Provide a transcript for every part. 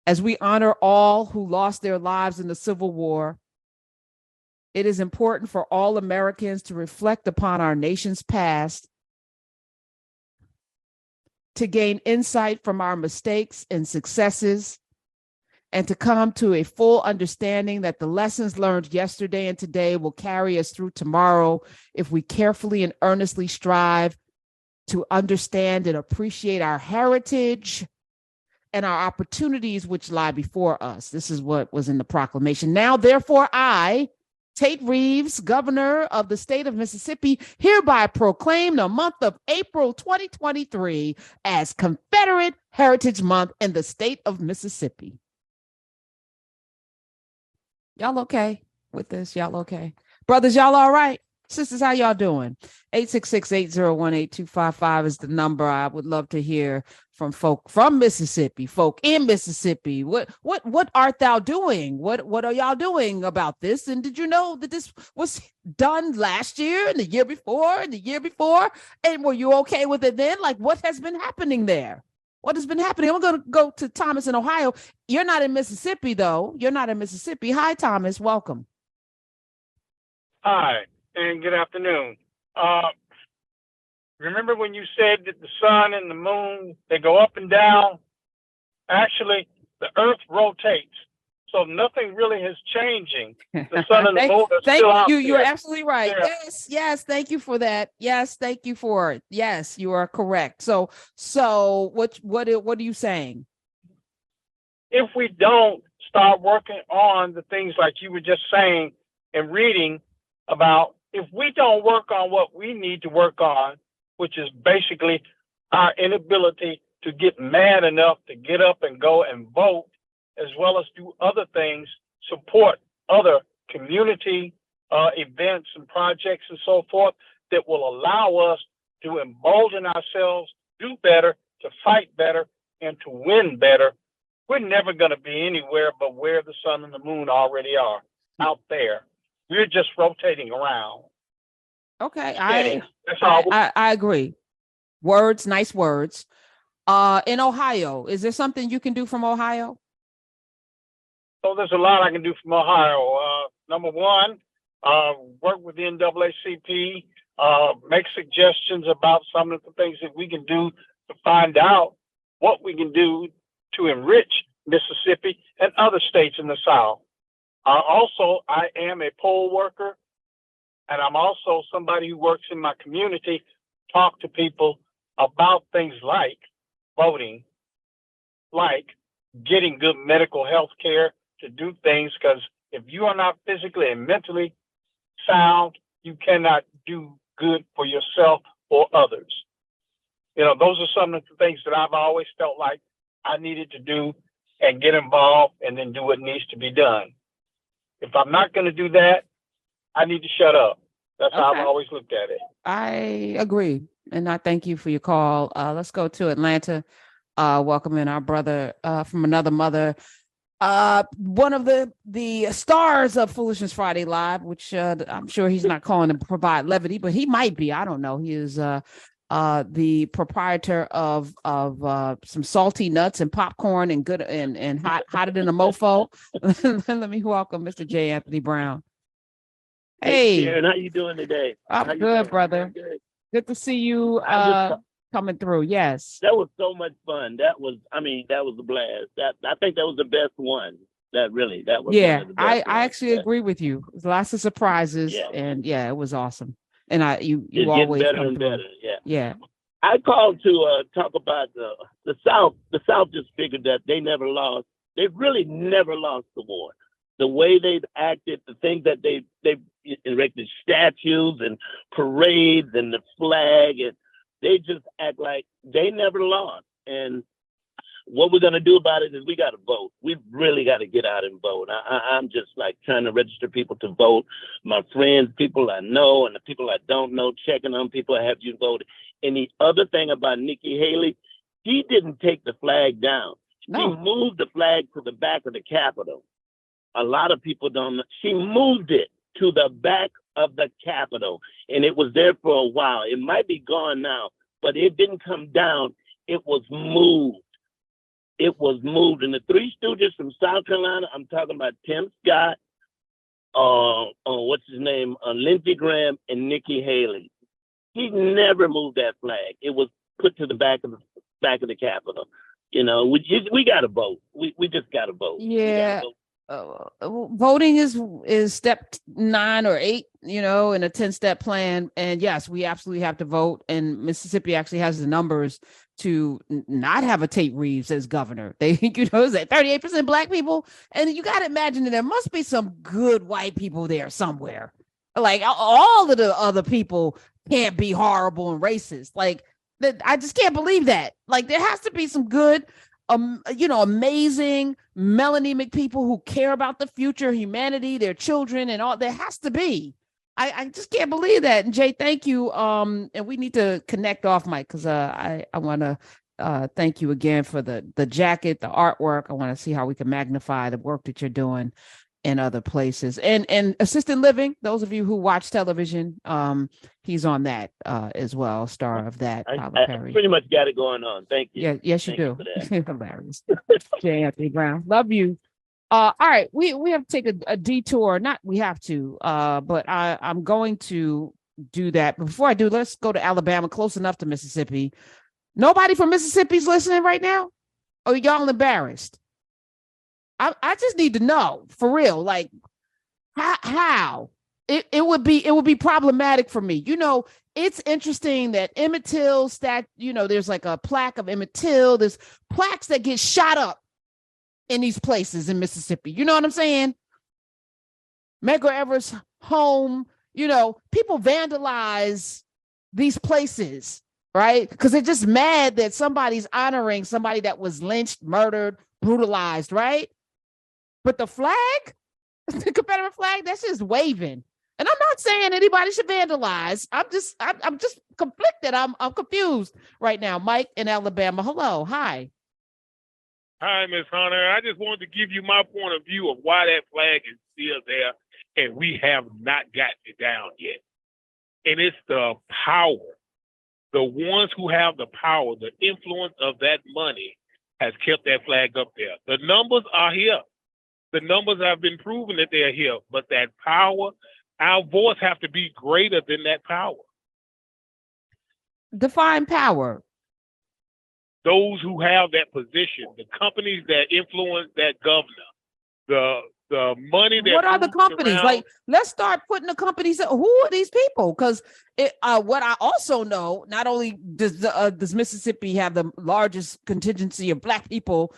As we honor all who lost their lives in the Civil War, it is important for all Americans to reflect upon our nation's past, to gain insight from our mistakes and successes, and to come to a full understanding that the lessons learned yesterday and today will carry us through tomorrow if we carefully and earnestly strive to understand and appreciate our heritage and our opportunities which lie before us. This is what was in the proclamation. Now, therefore, I, Tate Reeves, governor of the state of Mississippi, hereby proclaim the month of April 2023 as Confederate Heritage Month in the state of Mississippi. Y'all okay with this? Y'all okay? Brothers, y'all all right? Sisters, how y'all doing? 866-801-8255 is the number. I would love to hear from folk from Mississippi, folk in Mississippi. What art thou doing? What are y'all doing about this? And did you know that this was done last year and the year before and the year before? And were you okay with it then? Like, what has been happening there? What has been happening? I'm going to go to Thomas in Ohio. You're not in Mississippi, though. You're not in Mississippi. Hi, Thomas. Welcome. Hi, and good afternoon. Remember when you said that the sun and the moon, they go up and down? Actually, the earth rotates, so nothing really is changing. The sun and the moon are still out there. You're absolutely right. Yeah. Yes, thank you for that. Yes, thank you for it. Yes, you are correct. So what are you saying? If we don't start working on the things like you were just saying and reading about, if we don't work on what we need to work on, which is basically our inability to get mad enough to get up and go and vote, as well as do other things, support other community events and projects and so forth that will allow us to embolden ourselves, do better, to fight better, and to win better, we're never going to be anywhere but where the sun and the moon already are, out there. We're just rotating around. Okay, I agree. Words, nice words. In Ohio, is there something you can do from Ohio? So there's a lot I can do from Ohio. Number one, work with the NAACP, make suggestions about some of the things that we can do to find out what we can do to enrich Mississippi and other states in the South. Also, I am a poll worker, and I'm also somebody who works in my community, talk to people about things like voting, like getting good medical health care, to do things, because if you are not physically and mentally sound, you cannot do good for yourself or others. You know, those are some of the things that I've always felt like I needed to do and get involved and then do what needs to be done. If I'm not going to do that, I need to shut up. That's how I've always looked at it. I agree. And I thank you for your call. Let's go to Atlanta. Welcoming our brother from another mother. One of the stars of Foolishness Friday Live, which I'm sure he's not calling to provide levity, but he might be. I don't know. He is the proprietor of some salty nuts and popcorn and good and hotter than a mofo. Let me welcome Mr. J. Anthony Brown. Hey, Sharon, how you doing today? I'm good, brother. Good to see you coming through. Yes, that was so much fun. That was a blast. I think that was the best one. That was. Yeah, I actually agree with you. Lots of surprises, and it was awesome. And you always better come and through. better. Yeah. I called to talk about the South. The South just figured that they never lost. They really never lost the war. The way they've acted, the things that they've erected statues and parades and the flag, and they just act like they never lost. And what we're going to do about it is we got to vote. We've really got to get out and vote. I'm just like trying to register people to vote. My friends, people I know, and the people I don't know, checking on people I have you voted. And the other thing about Nikki Haley, she didn't take the flag down. No. She moved the flag to the back of the Capitol. A lot of people don't know. She moved it to the back of the Capitol, and it was there for a while. It might be gone now, but it didn't come down. It was moved. it was moved. And the Three Stooges from South Carolina, I'm talking about Tim Scott, what's his name, Lindsey Graham, and Nikki Haley. He never moved that flag. It was put to the back of the Capitol. You know, we got to vote. We just got to vote. Yeah. Voting is step 9 or 8, you know, in a 10-step plan. And yes, we absolutely have to vote. And Mississippi actually has the numbers to not have a Tate Reeves as governor. They, you know, is that 38% Black people? And you got to imagine that there must be some good white people there somewhere. Like all of the other people can't be horrible and racist. Like that, I just can't believe that. Like there has to be some good, you know, amazing melanemic people who care about the future, humanity, their children, and all. There has to be. I just can't believe that. And Jay, thank you. And we need to connect off mic because I want to thank you again for the jacket, the artwork. I want to see how we can magnify the work that you're doing in other places. And assisted living, those of you who watch television, he's on that as well, star of that. I pretty much got it going on. Thank you. Yeah, yes, you Thank do. you Hilarious. J. Anthony Brown, love you. All right, we have to take a detour. Not we have to, but I'm going to do that. But before I do, let's go to Alabama, close enough to Mississippi. Nobody from Mississippi's listening right now? Or y'all embarrassed? I just need to know for real, like how it would be problematic for me. You know, it's interesting that Emmett Till you know, there's like a plaque of Emmett Till. There's plaques that get shot up in these places in Mississippi. You know what I'm saying? Medgar Evers' home, you know, people vandalize these places, right? Because they're just mad that somebody's honoring somebody that was lynched, murdered, brutalized, right? But the flag, the Confederate flag, that's just waving. And I'm not saying anybody should vandalize. I'm just conflicted. I'm confused right now. Mike in Alabama. Hello. Hi. Hi, Miss Hunter. I just wanted to give you my point of view of why that flag is still there, and we have not gotten it down yet. And it's the power. The ones who have the power, the influence of that money has kept that flag up there. The numbers are here. The numbers have been proven that they're here, but that power, our voice have to be greater than that power. Define power. Those who have that position, the companies that influence that governor, the money that. What are the companies? Around. Like, let's start putting the companies. Who are these people? Because what I also know, not only does Mississippi have the largest contingency of Black people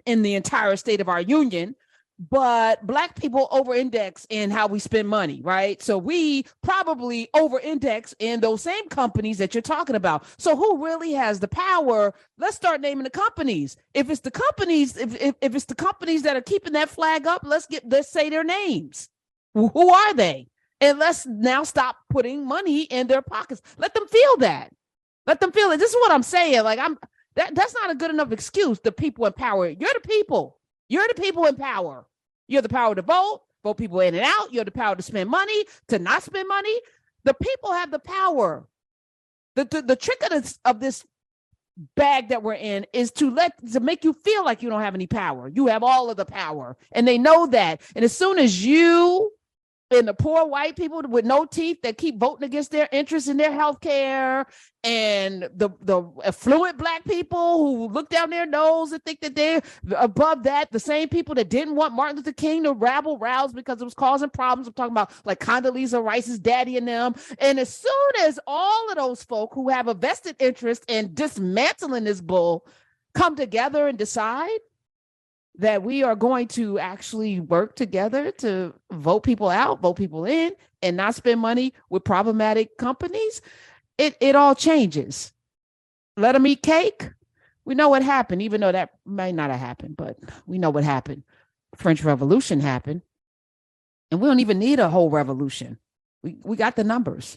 in the entire state of our union, but Black people over-index in how we spend money, right? So we probably over-index in those same companies that you're talking about. So who really has the power? Let's start naming the companies. If it's the companies, if it's the companies that are keeping that flag up, let's say their names. Who are they? And let's now stop putting money in their pockets. Let them feel that. Let them feel it. This is what I'm saying. Like that's not a good enough excuse. The people in power. You're the people. You're the people in power. You have the power to vote people in and out. You have the power to spend money, to not spend money. The people have the power. The trick of this bag that we're in is to make you feel like you don't have any power. You have all of the power, and they know that. And as soon as you and the poor white people with no teeth that keep voting against their interests in their health care, and the affluent Black people who look down their nose and think that they're above that, the same people that didn't want Martin Luther King to rabble rouse because it was causing problems. I'm talking about like Condoleezza Rice's daddy and them. And as soon as all of those folk who have a vested interest in dismantling this bull come together and decide that we are going to actually work together to vote people out, vote people in, and not spend money with problematic companies, it all changes. Let them eat cake. We know what happened, even though that may not have happened, but we know what happened. French Revolution happened, and we don't even need a whole revolution. We got the numbers.